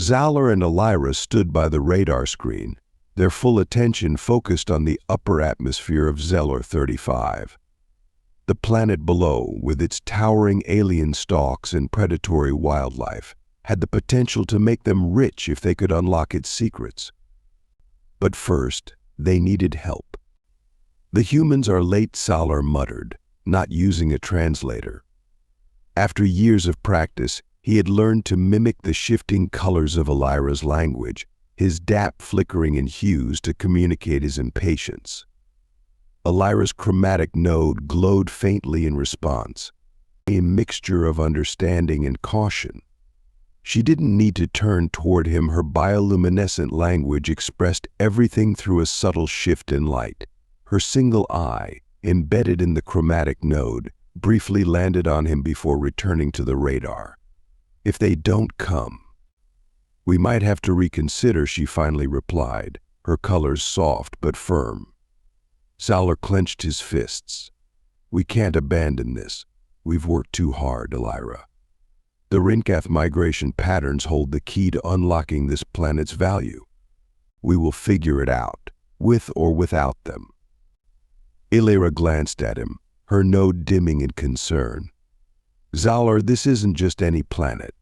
Zalor and Elira stood by the radar screen, their full attention focused on the upper atmosphere of Zelor 35. The planet below, with its towering alien stalks and predatory wildlife, had the potential to make them rich if they could unlock its secrets. But first, they needed help. "The humans are late," Zalor muttered, not using a translator. After years of practice, he had learned to mimic the shifting colors of Elira's language, his dap flickering in hues to communicate his impatience. Elira's chromatic node glowed faintly in response, a mixture of understanding and caution. She didn't need to turn toward him. Her bioluminescent language expressed everything through a subtle shift in light. Her single eye, embedded in the chromatic node, briefly landed on him before returning to the radar. "If they don't come, we might have to reconsider," she finally replied, her colors soft but firm. Zalor clenched his fists. "We can't abandon this. We've worked too hard, Elira. The Rinkath migration patterns hold the key to unlocking this planet's value. We will figure it out, with or without them." Elira glanced at him, her node dimming in concern. "Zalor, this isn't just any planet.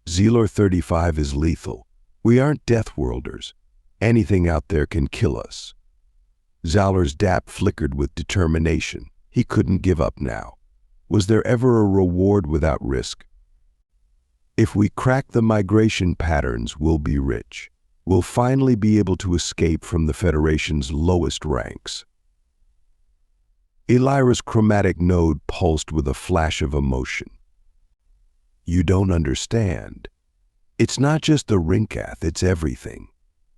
Zelor 35 is lethal. We aren't DeathWorlders. Anything out there can kill us." Zalor's dap flickered with determination. He couldn't give up now. Was there ever a reward without risk? "If we crack the migration patterns, we'll be rich. We'll finally be able to escape from the Federation's lowest ranks." Elira's chromatic node pulsed with a flash of emotion. "You don't understand. It's not just the Rinkath, it's everything.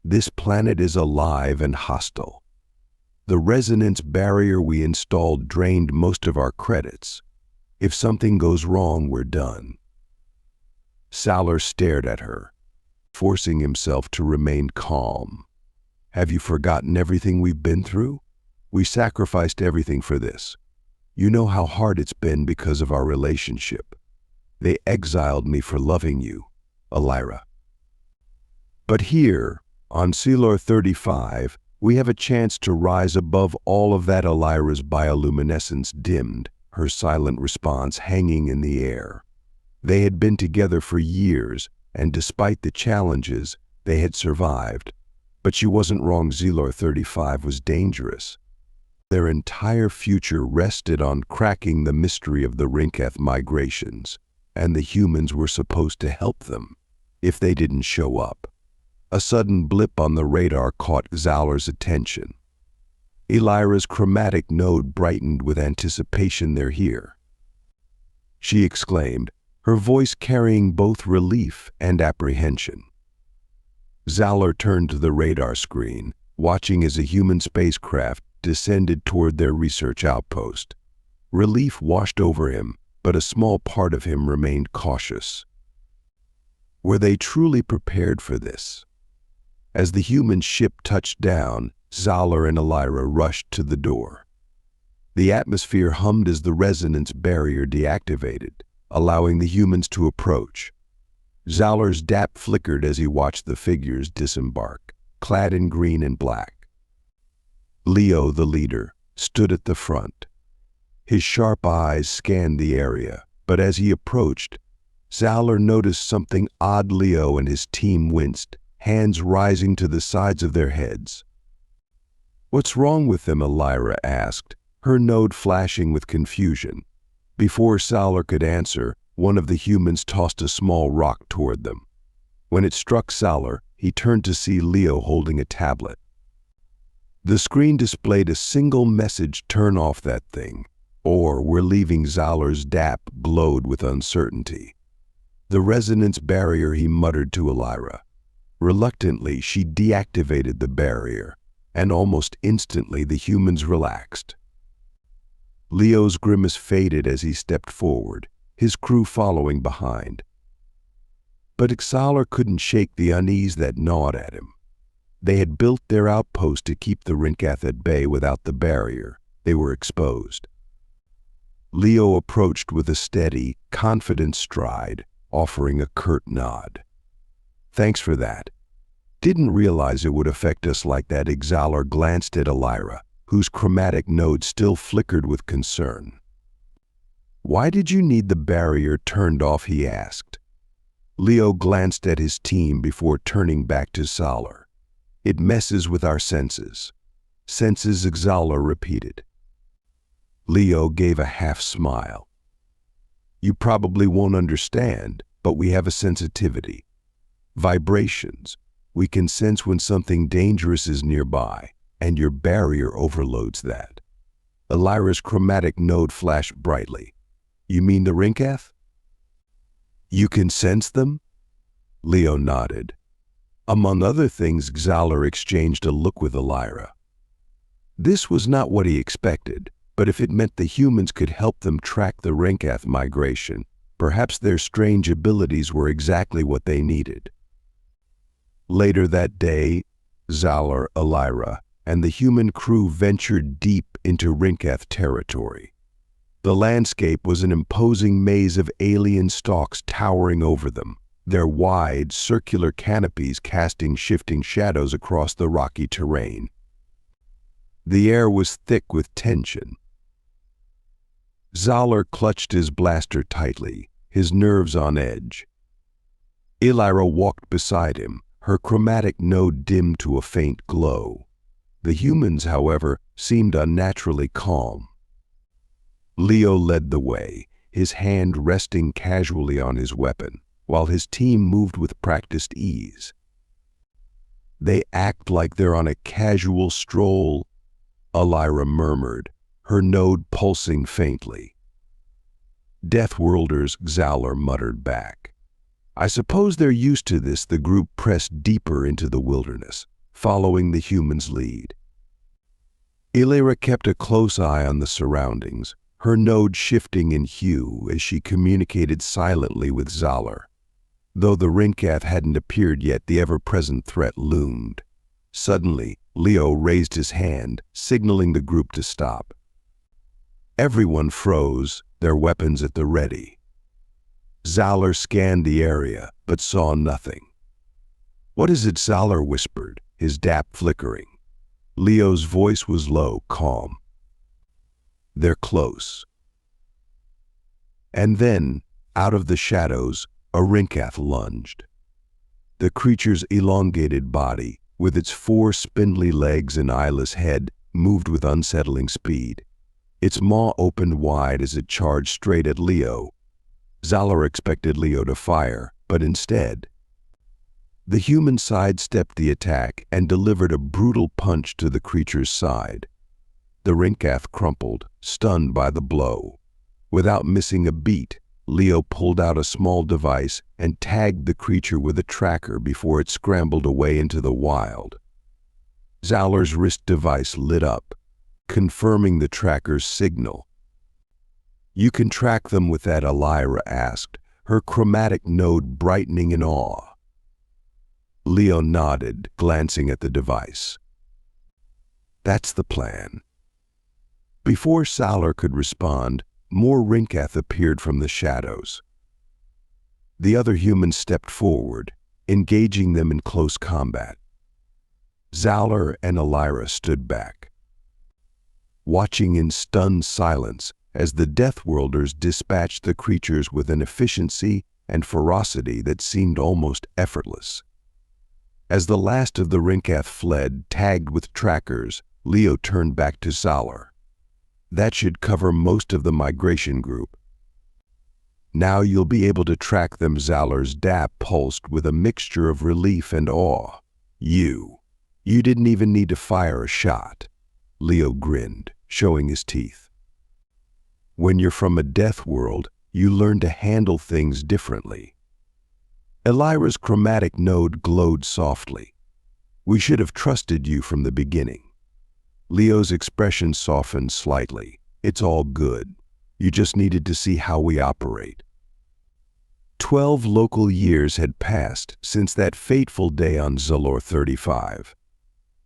This planet is alive and hostile. The resonance barrier we installed drained most of our credits. If something goes wrong, we're done." Zalor stared at her, forcing himself to remain calm. "Have you forgotten everything we've been through? We sacrificed everything for this. You know how hard it's been because of our relationship. They exiled me for loving you, Elira. But here, on Zelor 35, we have a chance to rise above all of that." Elira's bioluminescence dimmed, her silent response hanging in the air. They had been together for years, and despite the challenges, they had survived. But she wasn't wrong. Zelor 35 was dangerous. Their entire future rested on cracking the mystery of the Rinkath migrations, and the humans were supposed to help them, if they didn't show up. A sudden blip on the radar caught Zalor's attention. Elira's chromatic node brightened with anticipation. "They're here," she exclaimed, her voice carrying both relief and apprehension. Zalor turned to the radar screen, watching as a human spacecraft descended toward their research outpost. Relief washed over him, but a small part of him remained cautious. Were they truly prepared for this? As the human ship touched down, Zalor and Elira rushed to the door. The atmosphere hummed as the resonance barrier deactivated, allowing the humans to approach. Zalor's dap flickered as he watched the figures disembark, clad in green and black. Leo, the leader, stood at the front. His sharp eyes scanned the area, but as he approached, Zalor noticed something odd. Leo and his team winced, hands rising to the sides of their heads. "What's wrong with them?" Elira asked, her node flashing with confusion. Before Zalor could answer, one of the humans tossed a small rock toward them. When it struck Zalor, he turned to see Leo holding a tablet. The screen displayed a single message: "Turn off that thing, or we're leaving." Zalor's dap glowed with uncertainty. "The resonance barrier," he muttered to Elira. Reluctantly, she deactivated the barrier, and almost instantly the humans relaxed. Leo's grimace faded as he stepped forward, his crew following behind. But Zalor couldn't shake the unease that gnawed at him. They had built their outpost to keep the Rinkath at bay. Without the barrier, they were exposed. Leo approached with a steady, confident stride, offering a curt nod. Thanks for that. Didn't realize it would affect us like that. Xalar glanced at Elira, whose chromatic node still flickered with concern. Why did you need the barrier turned off? He asked. Leo glanced at his team before turning back to Xalar. It messes with our senses. Senses, Xalar repeated. Leo gave a half smile. You probably won't understand, but we have a sensitivity. Vibrations. We can sense when something dangerous is nearby, and your barrier overloads that. Elira's chromatic node flashed brightly. You mean the Rinkath? You can sense them? Leo nodded. Among other things, Xalar exchanged a look with Elira. This was not what he expected, but if it meant the humans could help them track the Rinkath migration, perhaps their strange abilities were exactly what they needed. Later that day, Xalar, Elira, and the human crew ventured deep into Rinkath territory. The landscape was an imposing maze of alien stalks towering over them, their wide, circular canopies casting shifting shadows across the rocky terrain. The air was thick with tension. Xalar clutched his blaster tightly, his nerves on edge. Elira walked beside him, her chromatic node dimmed to a faint glow. The humans, however, seemed unnaturally calm. Leo led the way, his hand resting casually on his weapon, while his team moved with practiced ease. They act like they're on a casual stroll, Elira murmured, her node pulsing faintly. DeathWorlders, Xalar muttered back. I suppose they're used to this. The group pressed deeper into the wilderness, following the humans' lead. Elira kept a close eye on the surroundings, her node shifting in hue as she communicated silently with Xalar. Though the Rinkath hadn't appeared yet, the ever-present threat loomed. Suddenly, Leo raised his hand, signaling the group to stop. Everyone froze, their weapons at the ready. Xalar scanned the area, but saw nothing. What is it? Xalar whispered, his dap flickering. Leo's voice was low, calm. They're close. And then, out of the shadows, a Rinkath lunged. The creature's elongated body, with its 4 spindly legs and eyeless head, moved with unsettling speed. Its maw opened wide as it charged straight at Leo. Xalar expected Leo to fire, but instead, the human sidestepped the attack and delivered a brutal punch to the creature's side. The Rinkath crumpled, stunned by the blow. Without missing a beat, Leo pulled out a small device and tagged the creature with a tracker before it scrambled away into the wild. Xalar's wrist device lit up, confirming the tracker's signal. You can track them with that? Elira asked, her chromatic node brightening in awe. Leo nodded, glancing at the device. That's the plan. Before Xalar could respond, more Rinkath appeared from the shadows. The other humans stepped forward, engaging them in close combat. Xalar and Elira stood back, watching in stunned silence as the DeathWorlders dispatched the creatures with an efficiency and ferocity that seemed almost effortless. As the last of the Rinkath fled, tagged with trackers, Leo turned back to Xalar. That should cover most of the migration group. Now you'll be able to track them. Xalar's dap pulsed with a mixture of relief and awe. You didn't even need to fire a shot. Leo grinned, showing his teeth. When you're from a death world, you learn to handle things differently. Elira's chromatic node glowed softly. We should have trusted you from the beginning. Leo's expression softened slightly. It's all good. You just needed to see how we operate. 12 local years had passed since that fateful day on Zalor 35.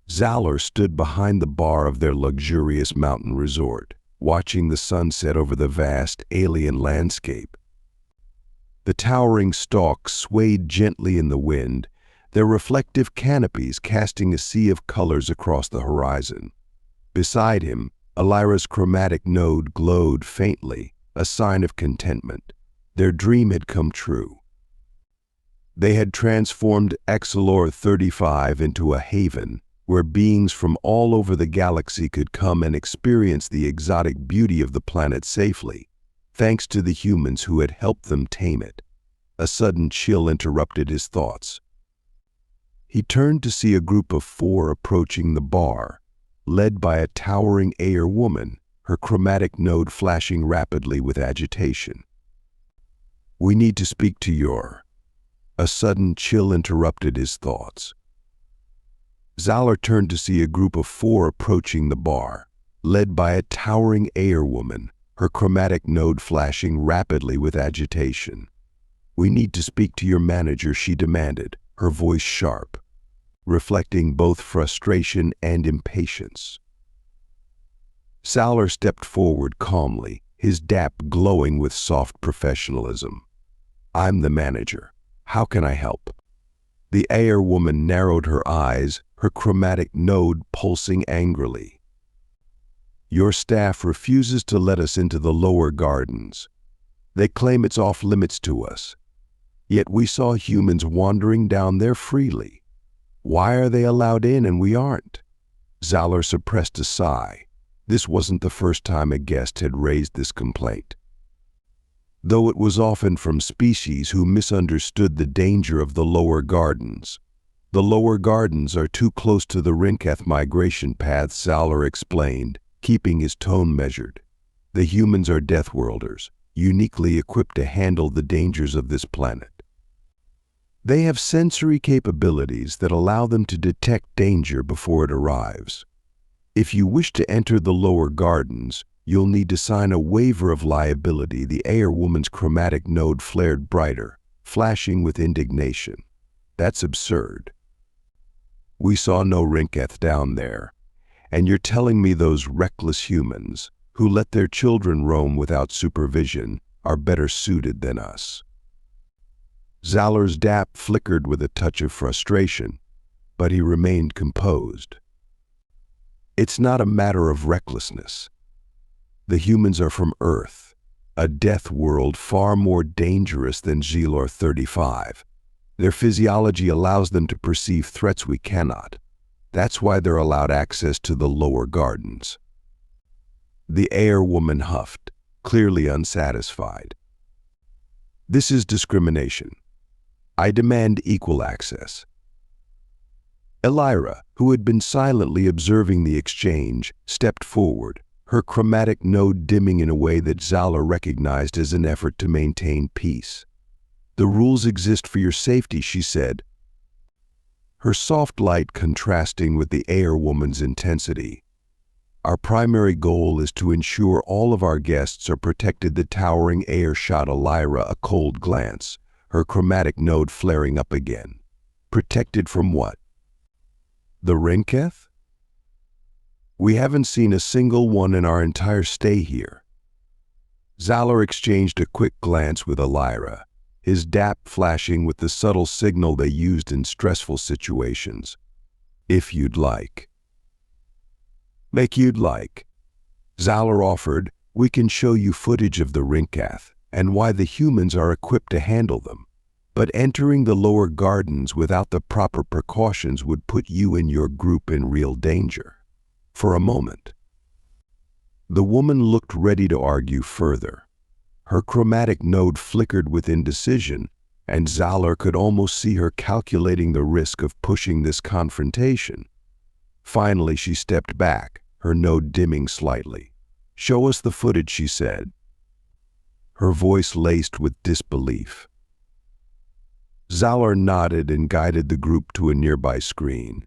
Xalar stood behind the bar of their luxurious mountain resort, watching the sunset over the vast alien landscape. The towering stalks swayed gently in the wind, their reflective canopies casting a sea of colors across the horizon. Beside him, Elira's chromatic node glowed faintly, a sign of contentment. Their dream had come true. They had transformed Excelor 35 into a haven where beings from all over the galaxy could come and experience the exotic beauty of the planet safely, thanks to the humans who had helped them tame it. A sudden chill interrupted his thoughts. He turned to see a group of 4 approaching the bar, led by a towering Air woman, her chromatic node flashing rapidly with agitation. "We need to speak to your..." A sudden chill interrupted his thoughts. Zalor turned to see a group of 4 approaching the bar, led by a towering Air woman, her chromatic node flashing rapidly with agitation. "We need to speak to your manager," she demanded, her voice sharp, reflecting both frustration and impatience. Zalor stepped forward calmly, his dap glowing with soft professionalism. "I'm the manager. How can I help?" The Air woman narrowed her eyes, her chromatic node pulsing angrily. "Your staff refuses to let us into the lower gardens. They claim it's off limits to us. Yet we saw humans wandering down there freely. Why are they allowed in and we aren't?" Zalor suppressed a sigh. This wasn't the first time a guest had raised this complaint, though it was often from species who misunderstood the danger of the lower gardens. "The lower gardens are too close to the Rinkath migration paths," Zalor explained, keeping his tone measured. "The humans are DeathWorlders, uniquely equipped to handle the dangers of this planet. They have sensory capabilities that allow them to detect danger before it arrives. If you wish to enter the lower gardens, you'll need to sign a waiver of liability." The Air woman's chromatic node flared brighter, flashing with indignation. "That's absurd. We saw no Rinkath down there, and you're telling me those reckless humans, who let their children roam without supervision, are better suited than us?" Zalor's dap flickered with a touch of frustration, but he remained composed. "It's not a matter of recklessness. The humans are from Earth, a death world far more dangerous than Excelor 35. Their physiology allows them to perceive threats we cannot. That's why they're allowed access to the lower gardens." The Air woman huffed, clearly unsatisfied. "This is discrimination. I demand equal access." Elira, who had been silently observing the exchange, stepped forward, her chromatic node dimming in a way that Zalor recognized as an effort to maintain peace. "The rules exist for your safety," she said, her soft light contrasting with the Air woman's intensity. "Our primary goal is to ensure all of our guests are protected." The towering Air shot Elira a cold glance, her chromatic node flaring up again. "Protected from what? The Rinkath? We haven't seen a single one in our entire stay here." Zalor exchanged a quick glance with Elira, his dap flashing with the subtle signal they used in stressful situations. "If you'd like." "Make you'd like." Zalor offered, "We can show you footage of the Rinkath and why the humans are equipped to handle them. But entering the lower gardens without the proper precautions would put you and your group in real danger." For a moment, the woman looked ready to argue further. Her chromatic node flickered with indecision, and Zalor could almost see her calculating the risk of pushing this confrontation. Finally, she stepped back, her node dimming slightly. "Show us the footage," she said, her voice laced with disbelief. Zalor nodded and guided the group to a nearby screen.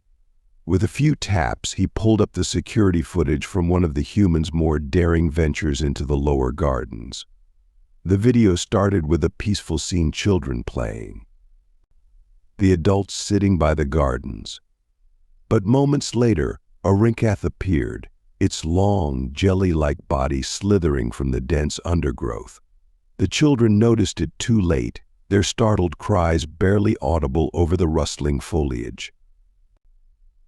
With a few taps, he pulled up the security footage from one of the humans' more daring ventures into the lower gardens. The video started with a peaceful scene, children playing, the adults sitting by the gardens. But moments later, a Rinkath appeared, its long, jelly-like body slithering from the dense undergrowth. The children noticed it too late, their startled cries barely audible over the rustling foliage.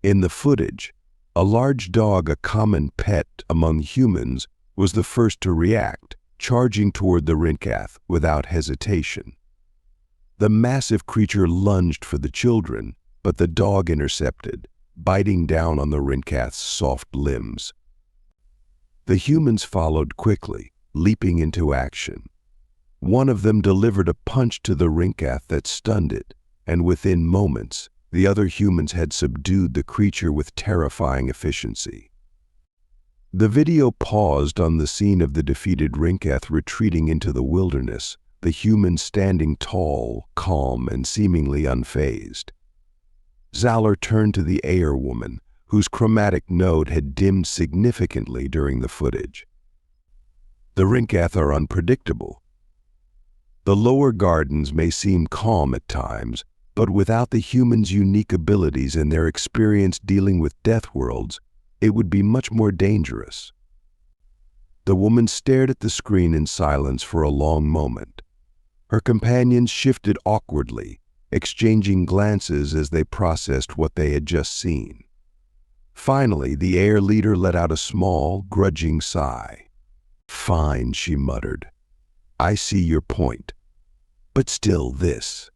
In the footage, a large dog, a common pet among humans, was the first to react, charging toward the rinkath without hesitation. The massive creature lunged for the children, but the dog intercepted, biting down on the rinkath's soft limbs. The humans followed quickly, leaping into action. One of them delivered a punch to the rinkath that stunned it, and within moments, the other humans had subdued the creature with terrifying efficiency. The video paused on the scene of the defeated rinkath retreating into the wilderness, the humans standing tall, calm, and seemingly unfazed. Zalor turned to the Air woman, whose chromatic node had dimmed significantly during the footage. The rinkath are unpredictable. The lower gardens may seem calm at times, but without the humans' unique abilities and their experience dealing with DeathWorlds, it would be much more dangerous. The woman stared at the screen in silence for a long moment. Her companions shifted awkwardly, exchanging glances as they processed what they had just seen. Finally, the Air leader let out a small, grudging sigh. "Fine," she muttered. "I see your point. But still, this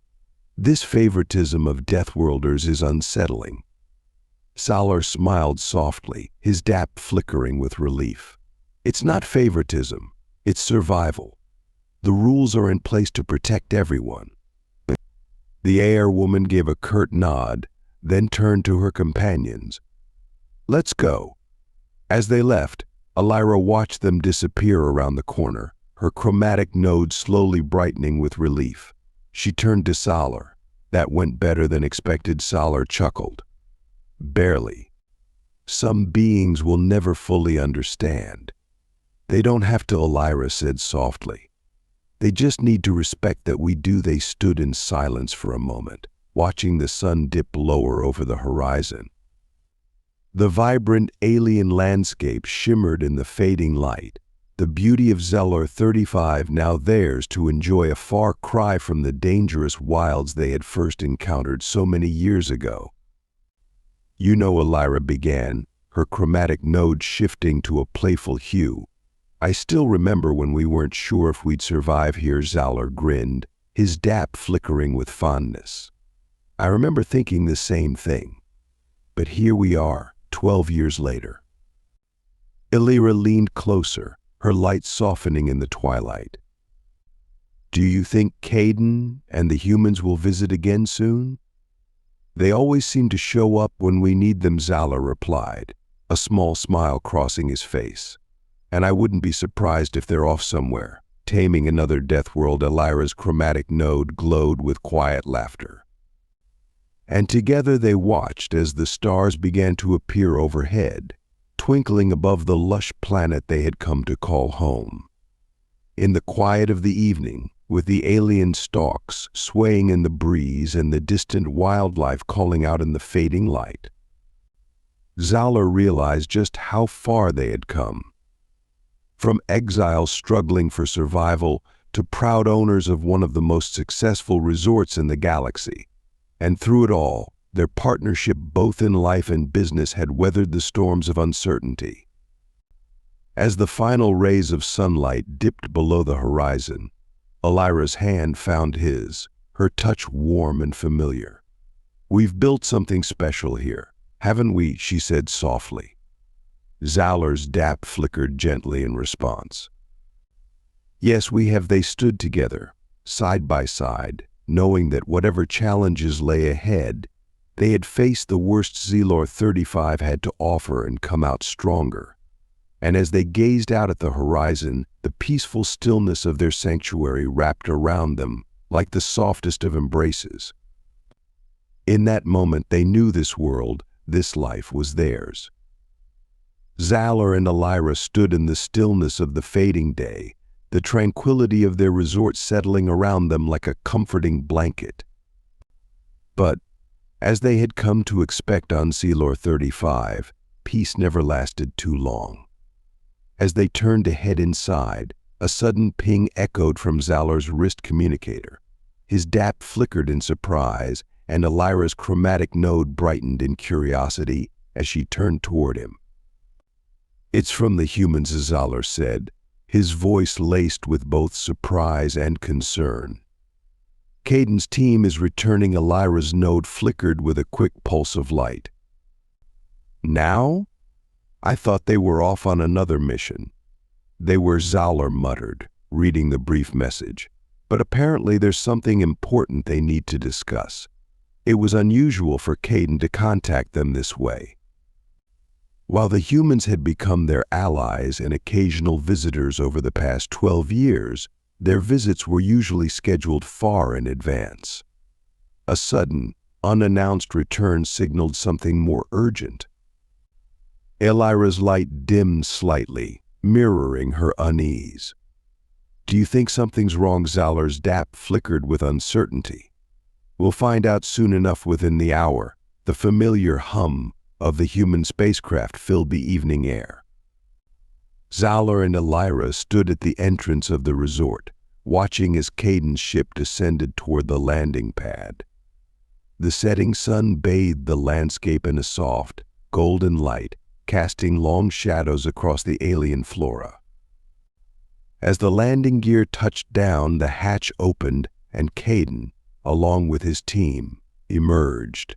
favoritism of DeathWorlders is unsettling." Zalor smiled softly, his dap flickering with relief. "It's not favoritism, it's survival. The rules are in place to protect everyone." The Air woman gave a curt nod, then turned to her companions. "Let's go." As they left, Elira watched them disappear around the corner, her chromatic node slowly brightening with relief. She turned to Zalor. "That went better than expected," Zalor chuckled. "Barely. Some beings will never fully understand." "They don't have to," Elira said softly. "They just need to respect that we do." They stood in silence for a moment, watching the sun dip lower over the horizon. The vibrant alien landscape shimmered in the fading light, the beauty of Zalor 35 now theirs to enjoy, a far cry from the dangerous wilds they had first encountered so many years ago. "You know," Elira began, her chromatic node shifting to a playful hue, "I still remember when we weren't sure if we'd survive here." Zalor grinned, his dap flickering with fondness. "I remember thinking the same thing. But here we are, 12 years later." Elira leaned closer, her light softening in the twilight. "Do you think Caden and the humans will visit again soon?" "They always seem to show up when we need them," Zalor replied, a small smile crossing his face. "And I wouldn't be surprised if they're off somewhere, taming another DeathWorld." Elira's chromatic node glowed with quiet laughter. And together they watched as the stars began to appear overhead, twinkling above the lush planet they had come to call home. In the quiet of the evening, with the alien stalks swaying in the breeze and the distant wildlife calling out in the fading light, Zalor realized just how far they had come. From exiles struggling for survival to proud owners of one of the most successful resorts in the galaxy. And through it all, their partnership both in life and business had weathered the storms of uncertainty. As the final rays of sunlight dipped below the horizon, Elira's hand found his, her touch warm and familiar. "We've built something special here, haven't we?" she said softly. Zalor's dap flickered gently in response. "Yes, we have." They stood together, side by side, knowing that whatever challenges lay ahead, they had faced the worst Zalor 35 had to offer and come out stronger. And as they gazed out at the horizon, the peaceful stillness of their sanctuary wrapped around them like the softest of embraces. In that moment, they knew this world, this life was theirs. Zalor and Elira stood in the stillness of the fading day, the tranquility of their resort settling around them like a comforting blanket. But, as they had come to expect on Zalor 35, peace never lasted too long. As they turned to head inside, a sudden ping echoed from Zalor's wrist communicator. His DAP flickered in surprise, and Elira's chromatic node brightened in curiosity as she turned toward him. "It's from the humans," Zalor said, his voice laced with both surprise and concern. "Caden's team is returning." Elira's node flickered with a quick pulse of light. "Now? I thought they were off on another mission." "They were," Zalor muttered, reading the brief message. "But apparently there's something important they need to discuss." It was unusual for Caden to contact them this way. While the humans had become their allies and occasional visitors over the past 12 years, their visits were usually scheduled far in advance. A sudden, unannounced return signaled something more urgent. Elira's light dimmed slightly, mirroring her unease. "Do you think something's wrong?" Zalor's DAP flickered with uncertainty. "We'll find out soon enough." Within the hour, the familiar hum of the human spacecraft filled the evening air. Zalor and Elira stood at the entrance of the resort, watching as Caden's ship descended toward the landing pad. The setting sun bathed the landscape in a soft, golden light, casting long shadows across the alien flora. As the landing gear touched down, the hatch opened and Caden, along with his team, emerged.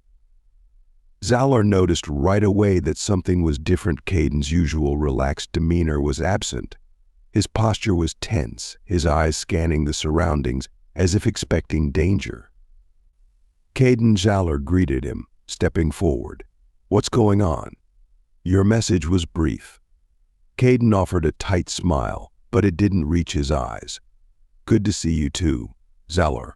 Zalor noticed right away that something was different. Caden's usual relaxed demeanor was absent. His posture was tense, his eyes scanning the surroundings as if expecting danger. Caden, Zalor greeted him, stepping forward. "What's going on?" "Your message was brief." Caden offered a tight smile, but it didn't reach his eyes. "Good to see you too, Zalor.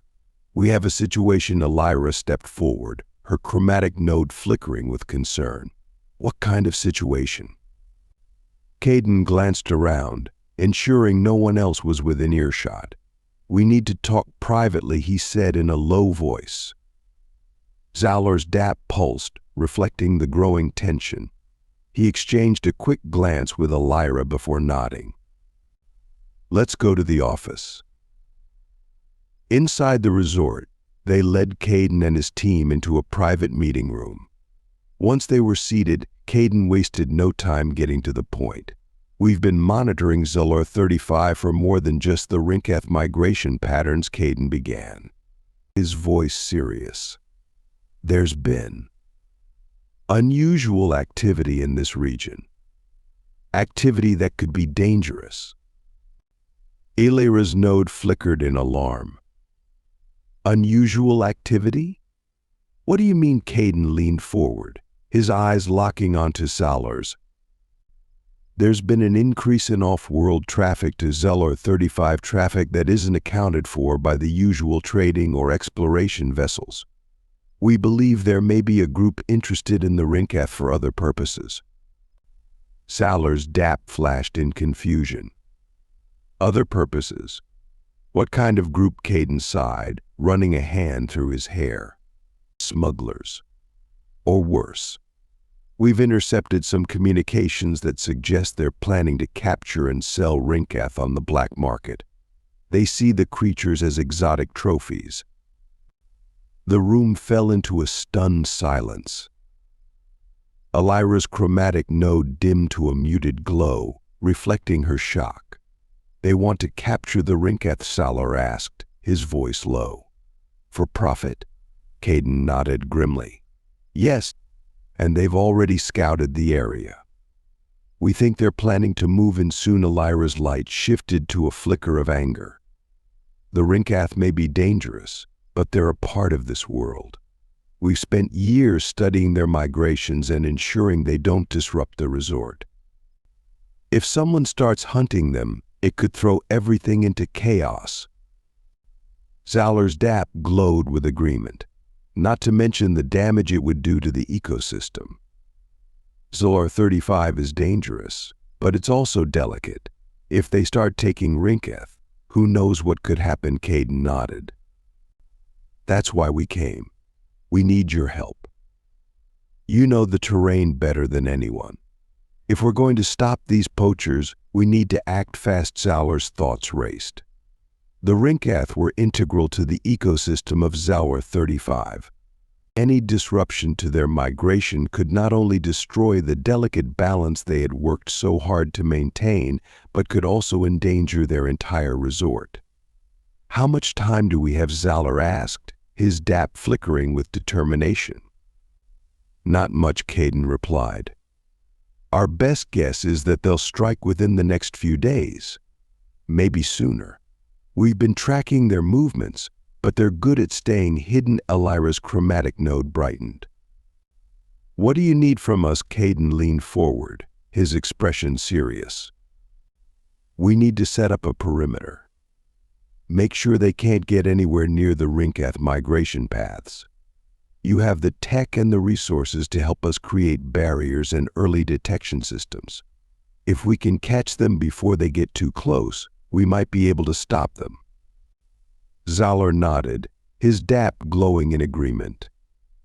We have a situation." Elira stepped forward, her chromatic node flickering with concern. "What kind of situation?" Caden glanced around, ensuring no one else was within earshot. "We need to talk privately," he said in a low voice. Zalor's DAP pulsed, reflecting the growing tension. He exchanged a quick glance with Elira before nodding. "Let's go to the office." Inside the resort, they led Caden and his team into a private meeting room. Once they were seated, Caden wasted no time getting to the point. "We've been monitoring Zalor 35 for more than just the Rinkath migration patterns," Caden began, his voice serious. "There's been unusual activity in this region. Activity that could be dangerous." Elira's node flickered in alarm. "Unusual activity? What do you mean?" Caden leaned forward, his eyes locking onto Zalor's. "There's been an increase in off-world traffic to Zalor 35, traffic that isn't accounted for by the usual trading or exploration vessels. We believe there may be a group interested in the Rinkath for other purposes." Zalor's DAP flashed in confusion. "Other purposes? What kind of group?" Caden sighed, running a hand through his hair. "Smugglers. Or worse. We've intercepted some communications that suggest they're planning to capture and sell Rinkath on the black market. They see the creatures as exotic trophies." The room fell into a stunned silence. Elira's chromatic node dimmed to a muted glow, reflecting her shock. "They want to capture the Rinkath?" Zalor asked, his voice low. "For profit?" Caden nodded grimly. "Yes, and they've already scouted the area. We think they're planning to move in soon." Elira's light shifted to a flicker of anger. "The Rinkath may be dangerous, but they're a part of this world. We've spent years studying their migrations and ensuring they don't disrupt the resort. If someone starts hunting them, it could throw everything into chaos." Zalor's DAP glowed with agreement, not to mention the damage it would do to the ecosystem. "Zalor 35 is dangerous, but it's also delicate. If they start taking Rinkath, who knows what could happen?" Caden nodded. "That's why we came. We need your help. You know the terrain better than anyone. If we're going to stop these poachers, we need to act fast." Zalor's thoughts raced. The Rinkath were integral to the ecosystem of Zalor 35. Any disruption to their migration could not only destroy the delicate balance they had worked so hard to maintain, but could also endanger their entire resort. "How much time do we have?" Zalor asked, his dap flickering with determination. "Not much," Caden replied. "Our best guess is that they'll strike within the next few days. Maybe sooner. We've been tracking their movements, but they're good at staying hidden." Elira's chromatic node brightened. "What do you need from us?" Caden leaned forward, his expression serious. "We need to set up a perimeter. Make sure they can't get anywhere near the Rinkath migration paths. You have the tech and the resources to help us create barriers and early detection systems. If we can catch them before they get too close, we might be able to stop them." Zalor nodded, his dap glowing in agreement.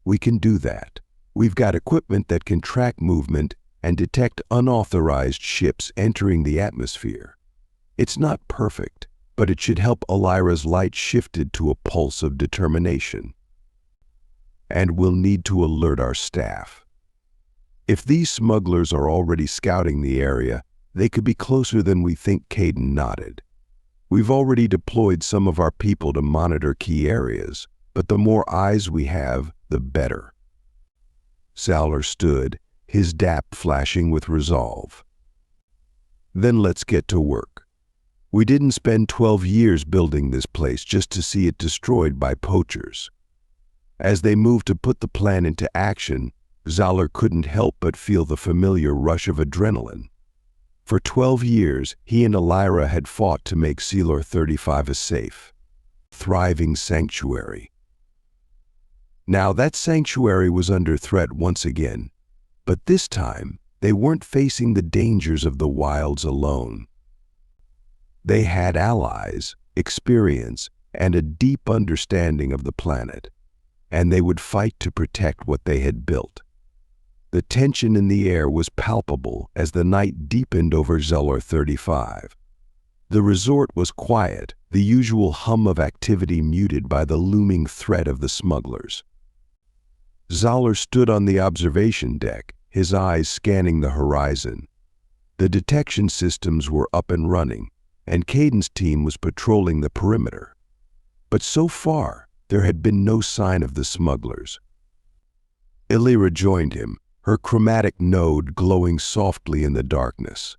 "We can do that. We've got equipment that can track movement and detect unauthorized ships entering the atmosphere. It's not perfect, but it should help." Elira's light shifted to a pulse of determination. "And we'll need to alert our staff. If these smugglers are already scouting the area, they could be closer than we think." Caden nodded. "We've already deployed some of our people to monitor key areas, but the more eyes we have, the better." Zalor stood, his dap flashing with resolve. "Then let's get to work. We didn't spend 12 years building this place just to see it destroyed by poachers." As they moved to put the plan into action, Zalor couldn't help but feel the familiar rush of adrenaline. For 12 years, he and Elira had fought to make Zalor 35 a safe, thriving sanctuary. Now that sanctuary was under threat once again, but this time they weren't facing the dangers of the wilds alone. They had allies, experience, and a deep understanding of the planet, and they would fight to protect what they had built. The tension in the air was palpable as the night deepened over Zalor 35. The resort was quiet, the usual hum of activity muted by the looming threat of the smugglers. Zalor stood on the observation deck, his eyes scanning the horizon. The detection systems were up and running, and Caden's team was patrolling the perimeter. But so far, there had been no sign of the smugglers. Elira joined him, her chromatic node glowing softly in the darkness.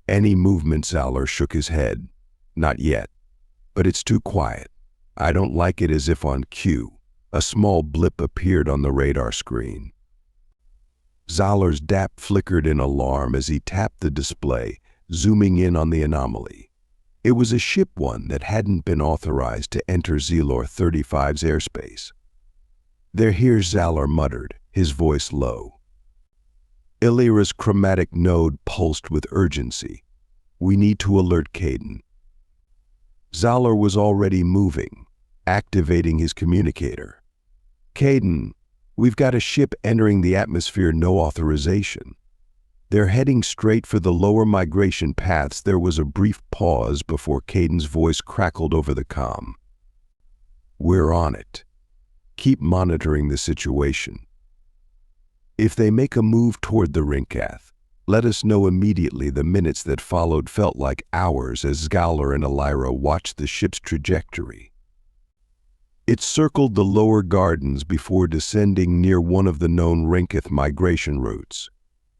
"Any movement?" Zalor shook his head. "Not yet, but it's too quiet. I don't like it." As if on cue, a small blip appeared on the radar screen. Zalor's dap flickered in alarm as he tapped the display, zooming in on the anomaly. It was a ship one that hadn't been authorized to enter Zalor 35's airspace. "They're here," Zalor muttered, his voice low. Elira's chromatic node pulsed with urgency. "We need to alert Caden." Zalor was already moving, activating his communicator. "Caden, we've got a ship entering the atmosphere, no authorization. They're heading straight for the lower migration paths." There was a brief pause before Caden's voice crackled over the comm. "We're on it. Keep monitoring the situation. If they make a move toward the Rinkath, let us know immediately." The minutes that followed felt like hours as Zalor and Elira watched the ship's trajectory. It circled the lower gardens before descending near one of the known Rinkath migration routes.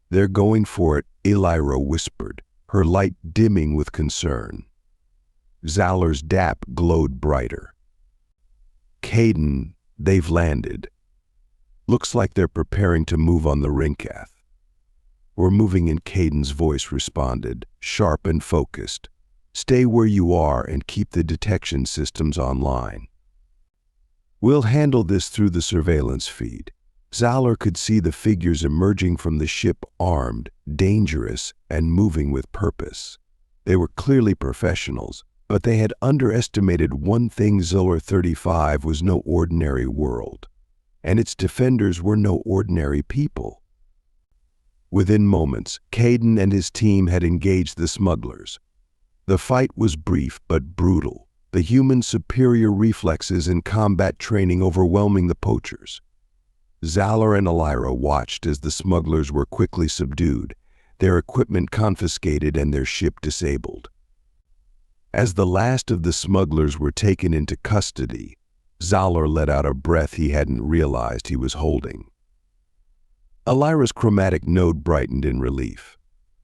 "They're going for it," Elira whispered, her light dimming with concern. Zalor's dap glowed brighter. "Caden, they've landed. Looks like they're preparing to move on the Rinkath." "We're moving in," Caden's voice responded, sharp and focused. "Stay where you are and keep the detection systems online. We'll handle this through the surveillance feed." Zalor could see the figures emerging from the ship, armed, dangerous, and moving with purpose. They were clearly professionals, but they had underestimated one thing: Zalor 35 was no ordinary world, and its defenders were no ordinary people. Within moments, Caden and his team had engaged the smugglers. The fight was brief but brutal, the human's superior reflexes and combat training overwhelming the poachers. Zalor and Elira watched as the smugglers were quickly subdued, their equipment confiscated and their ship disabled. As the last of the smugglers were taken into custody, Zalor let out a breath he hadn't realized he was holding. Elira's chromatic node brightened in relief.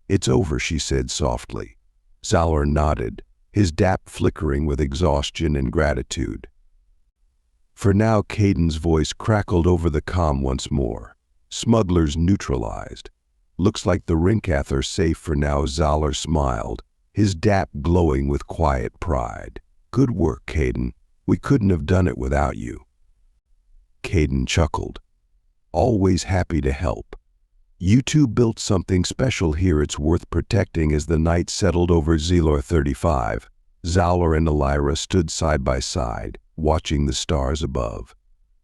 "It's over," she said softly. Zalor nodded, his dap flickering with exhaustion and gratitude. For now, Caden's voice crackled over the comm once more. "Smugglers neutralized. Looks like the Rinkath are safe for now." Zalor smiled, his dap glowing with quiet pride. "Good work, Caden. We couldn't have done it without you." Caden chuckled. "Always happy to help. You two built something special here. It's worth protecting." As the night settled over Zelor 35, Zalor and Elira stood side by side, watching the stars above.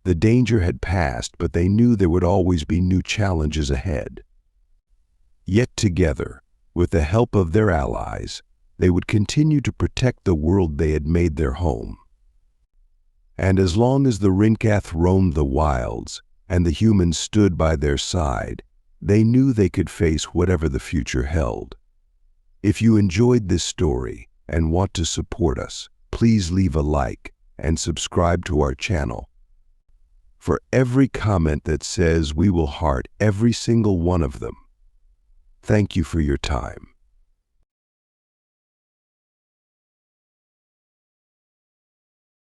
The danger had passed, but they knew there would always be new challenges ahead. Yet together, with the help of their allies, they would continue to protect the world they had made their home. And as long as the Rinkath roamed the wilds, and the humans stood by their side, they knew they could face whatever the future held. If you enjoyed this story and want to support us, please leave a like and subscribe to our channel. For every comment that says, we will heart every single one of them. Thank you for your time.